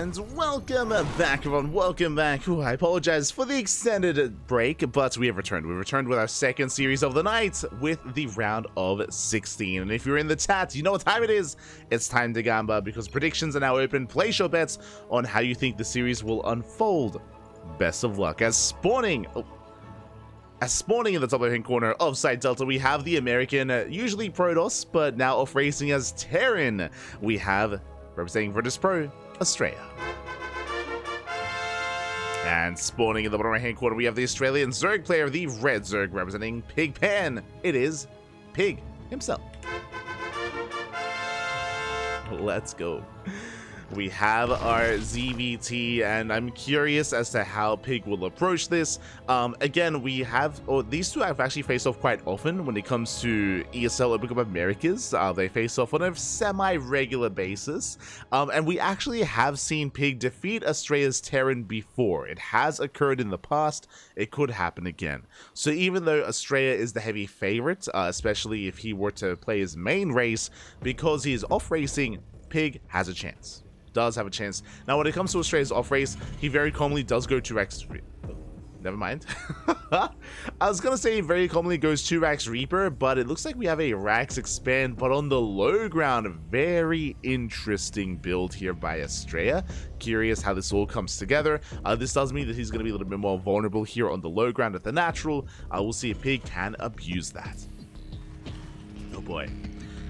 And welcome back, everyone. Welcome back. Ooh, I apologize for the extended break, but we have returned. We returned with our second series of the night with the round of 16. And if you're in the chat, you know what time it is. It's time to gamba because predictions are now open. Place your bets on how you think the series will unfold. Best of luck. As spawning in the top left-hand corner of Side Delta, we have the American, usually Protoss, but now off racing as Terran. We have, representing Virtus Pro, Astrea. And spawning in the bottom right-hand corner, we have the Australian Zerg player, the Red Zerg, representing Pig Pan. It is Pig himself. Let's go. We have our ZvT, and I'm curious as to how Pig will approach this. Again, we have, these two have actually faced off quite often when it comes to ESL Open Cup Americas. They face off on a semi-regular basis, and we actually have seen Pig defeat Astrea's Terran before. It has occurred in the past. It could happen again. So even though Astrea is the heavy favorite, especially if he were to play his main race, because he is off racing, Pig has a chance. Does have a chance. Now, when it comes to Astrea's off race, he very commonly does go 2x. Never mind. I was gonna say he very commonly goes 2x Reaper, but it looks like we have a Rax expand, but on the low ground. Very interesting build here by Astrea. Curious how this all comes together. This does mean that he's gonna be a little bit more vulnerable here on the low ground at the natural. We'll see if Pig can abuse that. Oh boy.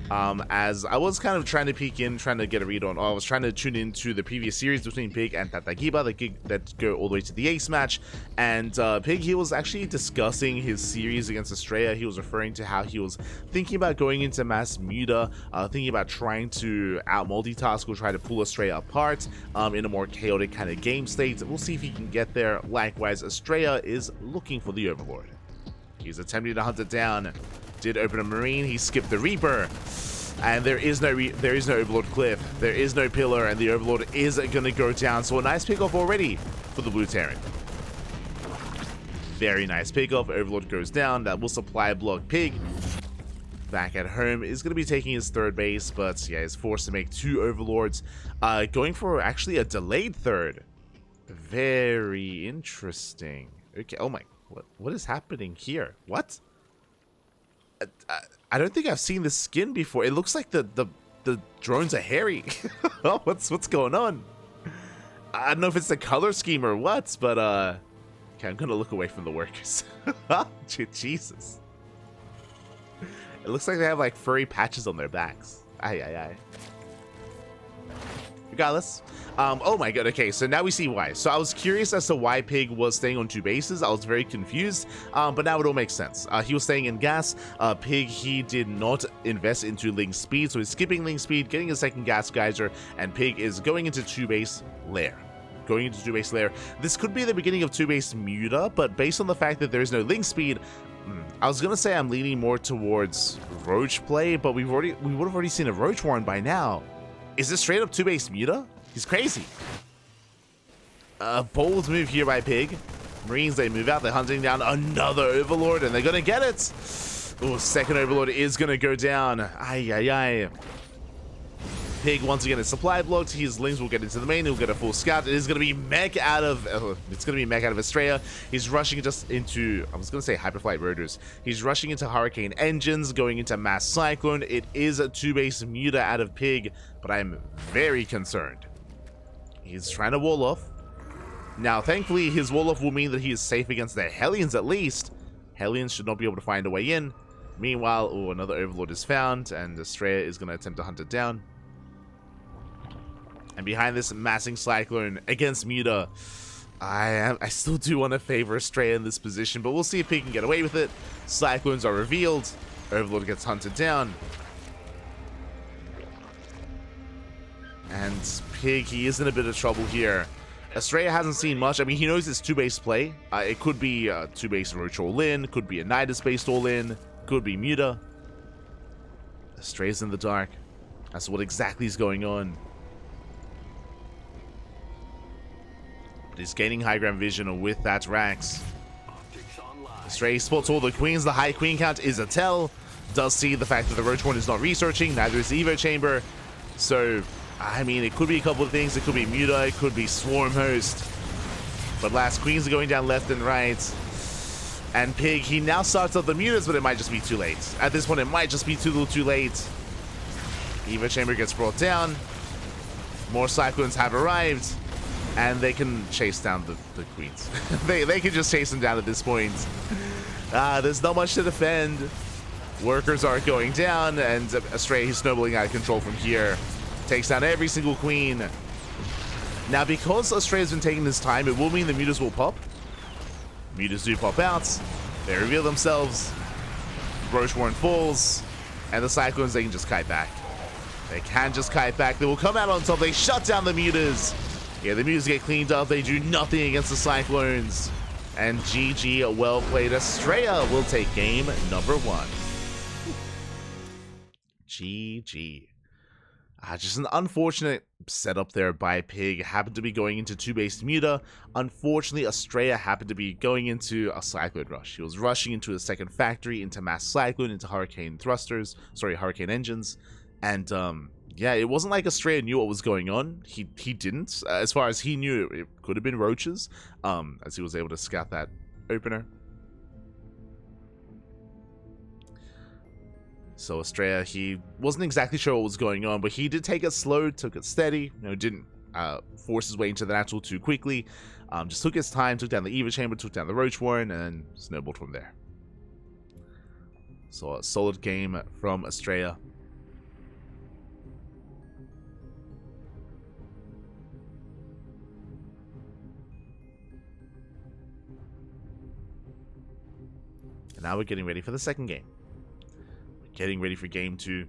As I was kind of trying to peek in, trying to get a read on, I was trying to tune into the previous series between Pig and Tatagiba that go all the way to the ace match, and Pig, he was actually discussing his series against Astrea. He was referring to how he was thinking about going into mass muta, thinking about trying to out multitask or try to pull Astrea apart in a more chaotic kind of game state. We'll see if he can get there. Likewise, Astrea is looking for the Overlord. He's attempting to hunt it down. Did open a Marine, he skipped the Reaper, and there is no Overlord cliff, there is no pillar, and the Overlord is gonna go down. So a nice pickoff already for the Blue Terran. Very nice pickoff. Overlord goes down. That will supply block Pig. Back at home is gonna be taking his third base, but yeah, is forced to make two Overlords, going for actually a delayed third. Very interesting. Okay. Oh my, what is happening here? What? I don't think I've seen this skin before. It looks like the drones are hairy. What's going on? I don't know if it's the color scheme or what, but okay, I'm gonna look away from the workers. Jesus. It looks like they have like furry patches on their backs. Aye. Regardless. Oh my god, okay, so now we see why. So I was curious as to why Pig was staying on two bases. I was very confused, but now it all makes sense. He was staying in gas. Pig, he did not invest into link speed, so he's skipping link speed, getting a second gas geyser, and Pig is going into two-base lair. This could be the beginning of two-base muta, but based on the fact that there is no link speed, I was gonna say I'm leaning more towards Roach play, but we would have already seen a Roach Warren by now. Is this straight up two-base muta? He's crazy. Bold move here by Pig. Marines, they move out. They're hunting down another Overlord, and they're going to get it. Oh, second Overlord is going to go down. Aye. Pig, once again, is supply blocked. His Lings will get into the main. He'll get a full scout. It is going to be mech out of... it's going to be mech out of Astrea. He's rushing just into... I was going to say Hyperflight Rotors. He's rushing into Hurricane Engines, going into Mass Cyclone. It is a two-base muta out of Pig, but I'm very concerned. He's trying to wall off. Now, thankfully, his wall off will mean that he is safe against the Hellions at least. Hellions should not be able to find a way in. Meanwhile, another Overlord is found, and Astrea is going to attempt to hunt it down. And behind this, massing Cyclone against muta. I still do want to favor Astrea in this position, but we'll see if he can get away with it. Cyclones are revealed. Overlord gets hunted down. And Pig, he is in a bit of trouble here. Astrea hasn't seen much. I mean, he knows it's two-base play. It could be two-base Roach all-in, could be a Nidus-based all-in, could be muta. Astrea's in the dark as to what exactly is going on. But he's gaining high ground vision with that Rax. Astrea spots all the queens. The high queen count is a tell. Does see the fact that the Roach Horn is not researching, neither is the Evo Chamber. So I mean, it could be a couple of things. It could be Muta, it could be Swarm Host. But last Queens are going down left and right. And Pig, he now starts up the Mutas, but it might just be too late. At this point, it might just be too late. Eva Chamber gets brought down. More Cyclones have arrived. And they can chase down the Queens. they can just chase them down at this point. There's not much to defend. Workers are going down, and Astrea, he's snowballing out of control from here. Takes down every single Queen. Now, because Astrea's been taking this time, it will mean the Mutas will pop. Mutas do pop out. They reveal themselves. Roach Warren falls. And the Cyclones, they can just kite back. They can just kite back. They will come out on top. They shut down the Mutas. Yeah, the Mutas get cleaned up. They do nothing against the Cyclones. And GG, well played. Astrea will take game number 1. GG. Just an unfortunate setup there by Pig. Happened to be going into 2-based Muta. Unfortunately, Astrea happened to be going into a Cyclone rush. He was rushing into a second factory, into Mass Cyclone, into Hurricane Thrusters. Sorry, Hurricane Engines. And, yeah, it wasn't like Astrea knew what was going on. He didn't. As far as he knew, it could have been Roaches, as he was able to scout that opener. So Astrea, he wasn't exactly sure what was going on, but he did take it slow, took it steady, didn't force his way into the natural too quickly. Just took his time, took down the Eva Chamber, took down the Roach Warren, and then snowballed from there. So a solid game from Astrea. And now we're getting ready for the second game. Getting ready for game 2.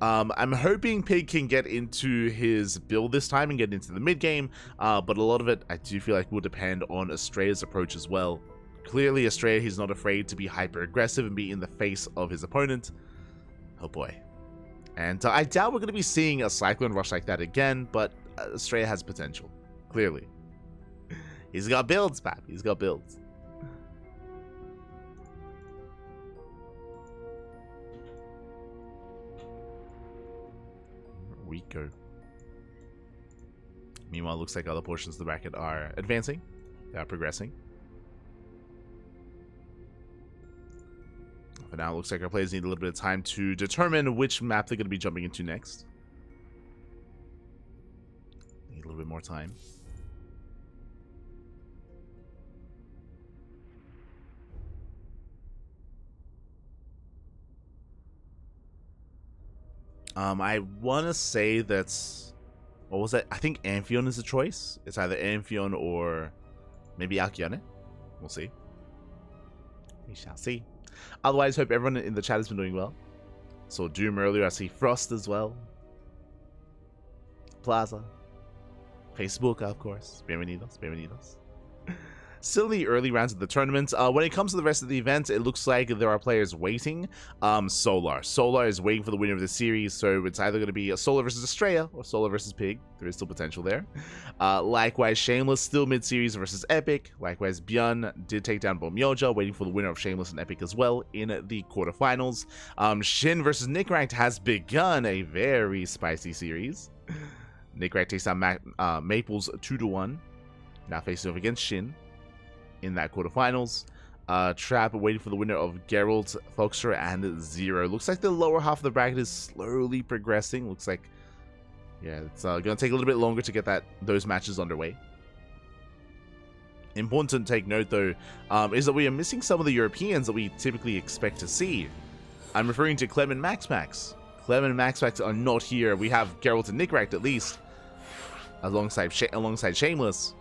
I'm hoping Pig can get into his build this time and get into the mid game, but a lot of it I do feel like will depend on Astrea's approach as well. Clearly Astrea, he's not afraid to be hyper aggressive and be in the face of his opponent. Oh boy. And I doubt we're going to be seeing a Cyclone rush like that again, but Astrea has potential. Clearly. He's got builds, Pap. He's got builds. We go. Meanwhile, it looks like other portions of the bracket are advancing. They are progressing. For now, it looks like our players need a little bit of time to determine which map they're going to be jumping into next. Need a little bit more time. I want to say that's... What was that? I think Amphion is a choice. It's either Amphion or maybe Alkyone. We'll see. We shall see. Otherwise, hope everyone in the chat has been doing well. Saw Doom earlier. I see Frost as well. Plaza. Facebook, of course. Bienvenidos. Bienvenidos. Still in the early rounds of the tournament. When it comes to the rest of the event, it looks like there are players waiting. Solar. Solar is waiting for the winner of the series, so it's either going to be a Solar versus Astrea or Solar versus Pig. There is still potential there. Likewise, Shameless still mid-series versus Epic. Likewise, Björn did take down Bomyoja, waiting for the winner of Shameless and Epic as well in the quarterfinals. Shin versus Nickrank has begun a very spicy series. Nickrank takes down Maples 2-1. Now facing off against Shin in that quarterfinals. Trap waiting for the winner of Geralt, Foxer, and Zero. Looks like the lower half of the bracket is slowly progressing. Looks like, yeah, it's going to take a little bit longer to get those matches underway. Important to take note, though, is that we are missing some of the Europeans that we typically expect to see. I'm referring to Clem and Max Max. Clem and Max Max are not here. We have Geralt and Nickrank at least, alongside Shameless.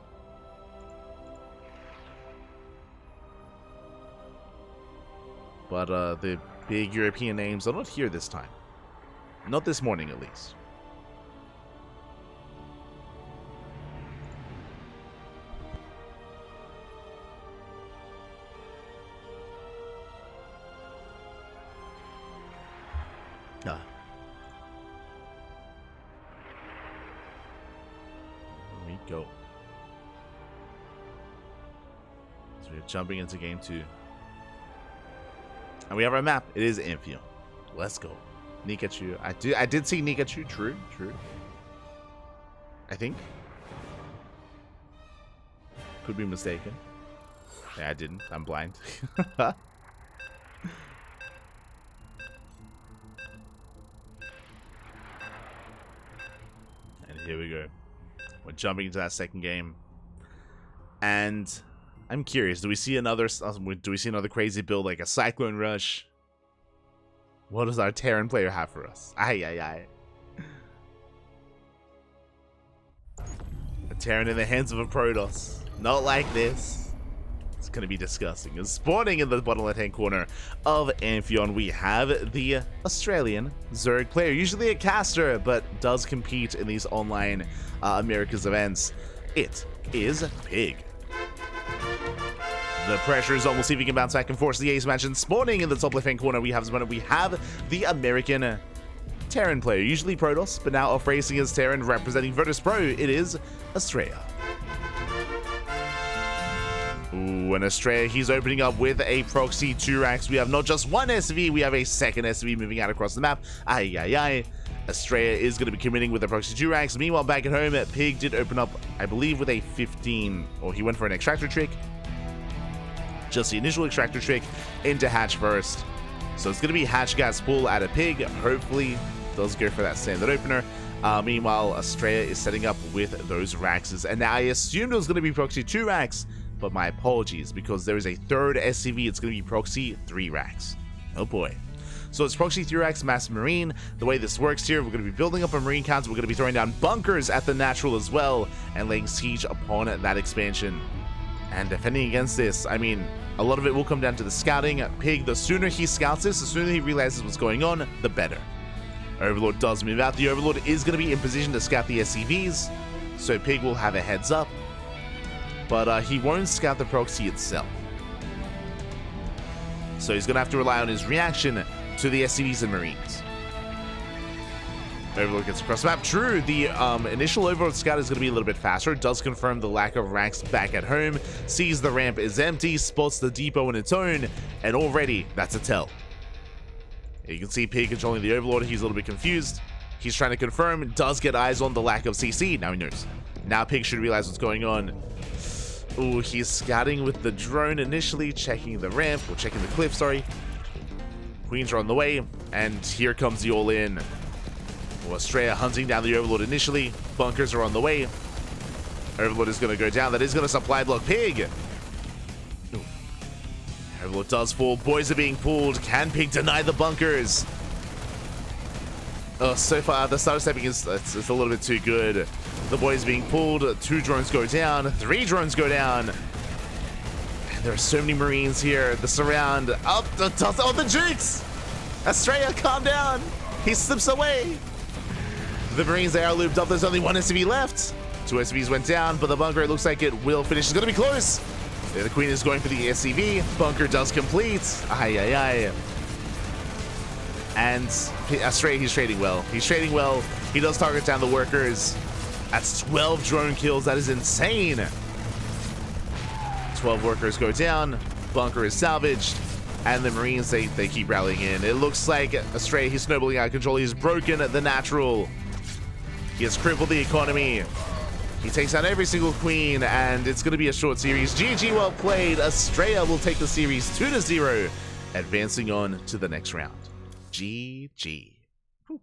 But the big European names are not here this time. Not this morning, at least. Here we go. So we're jumping into game 2. And we have our map. It is Amphion. Let's go. Nikachu. I did see Nikachu. True. I think. Could be mistaken. Yeah, I didn't. I'm blind. And here we go. We're jumping into that second game. And I'm curious, do we see another crazy build like a Cyclone Rush? What does our Terran player have for us? Aye, aye, aye. A Terran in the hands of a Protoss. Not like this. It's going to be disgusting. And spawning in the bottom left-hand corner of Amphion, we have the Australian Zerg player. Usually a caster, but does compete in these online Americas events. It is PiG. The pressure is on. We'll see if he can bounce back and force the ace match. And spawning in the top left-hand corner, we have the American Terran player. Usually Protoss, but now off-racing as Terran representing Virtus Pro. It is Astrea. Ooh, and Astrea, he's opening up with a proxy 2-racks. We have not just one SV, we have a second SV moving out across the map. Aye, aye, aye. Astrea is going to be committing with the proxy 2-racks. Meanwhile, back at home, PiG did open up, I believe, with a 15, or he went for an extractor trick. Just the initial extractor trick into hatch first. So it's going to be hatch gas pull out of PiG. Hopefully does go for that standard opener. Meanwhile, Astrea is setting up with those racks. And now I assumed it was going to be proxy 2 racks, but my apologies, because there is a third SCV. It's going to be proxy 3 racks. Oh boy. So it's proxy 3 racks mass marine. The way this works here, we're going to be building up a marine count. We're going to be throwing down bunkers at the natural as well and laying siege upon that expansion. And defending against this, I mean, a lot of it will come down to the scouting. PiG, the sooner he scouts this, the sooner he realizes what's going on, the better. Overlord does move out. The Overlord is going to be in position to scout the SCVs, so PiG will have a heads up. But he won't scout the proxy itself. So he's going to have to rely on his reaction to the SCVs and Marines. Overlord gets across the map. True, the initial Overlord scout is going to be a little bit faster. It does confirm the lack of racks back at home. Sees the ramp is empty. Spots the depot in its own. And already, that's a tell. You can see PiG controlling the Overlord. He's a little bit confused. He's trying to confirm. Does get eyes on the lack of CC. Now he knows. Now PiG should realize what's going on. Ooh, he's scouting with the drone initially. Checking the ramp. Or checking the cliff, sorry. Queens are on the way. And here comes the all-in. Astrea hunting down the Overlord initially. Bunkers are on the way. Overlord is going to go down. That is going to supply block PiG. Ooh. Overlord does fall. Boys are being pulled. Can PiG deny the bunkers? Oh, so far the start stepping is it's a little bit too good. The boys being pulled. 2 drones go down. 3 drones go down. And there are so many Marines here. The surround. Oh, the jukes! Astrea, calm down. He slips away. The Marines, they are looped up. There's only 1 SCV left. 2 SCVs went down, but the bunker, it looks like it will finish. It's going to be close. The Queen is going for the SCV. Bunker does complete. Aye, aye, aye. And Astrea, he's trading well. He's trading well. He does target down the workers. That's 12 drone kills. That is insane. 12 workers go down. Bunker is salvaged. And the Marines, they keep rallying in. It looks like Astrea, he's snowballing out of control. He's broken the natural. He has crippled the economy. He takes out every single queen, and it's going to be a short series. GG, well played. Astrea will take the series 2-0, advancing on to the next round. GG. Whew.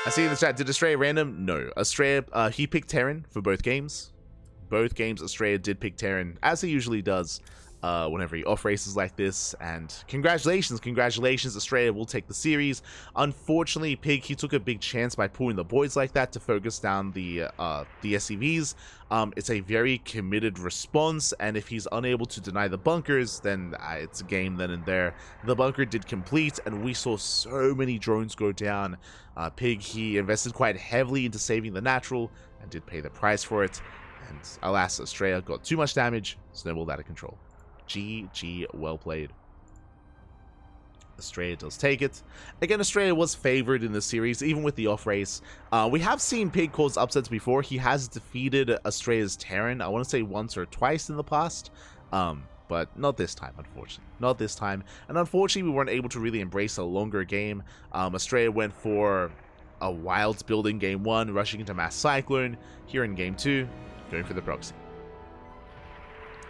I see in the chat, did Astrea random? No. Astrea, he picked Terran for both games. Both games, Astrea did pick Terran, as he usually does whenever he off races like this. And congratulations, Astrea will take the series. Unfortunately, PiG, he took a big chance by pulling the boys like that to focus down the SCVs. It's a very committed response, and if he's unable to deny the bunkers, then it's a game then and there. The bunker did complete, and we saw so many drones go down. PiG, he invested quite heavily into saving the natural, and did pay the price for it. And alas, Astrea got too much damage, snowballed out of control. GG, well played. Astrea does take it. Again, Astrea was favored in this series, even with the off race. We have seen PiG cause upsets before. He has defeated Astrea's Terran, I want to say once or twice in the past. But not this time, unfortunately. Not this time. And unfortunately, we weren't able to really embrace a longer game. Astrea went for a wild build in game 1, rushing into Mass Cyclone. Here in game 2, going for the proxy.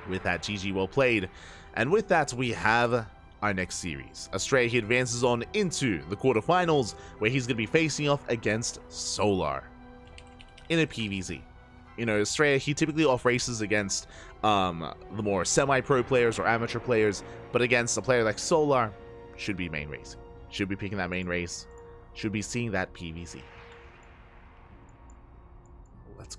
With that, GG, well played. And with that, we have our next series. Astrea, he advances on into the quarterfinals, where he's going to be facing off against Solar in a PvZ. You know, Astrea, he typically off races against the more semi-pro players or amateur players, but against a player like Solar, should be main racing. Should be picking that main race. Should be seeing that PvZ. Let's go.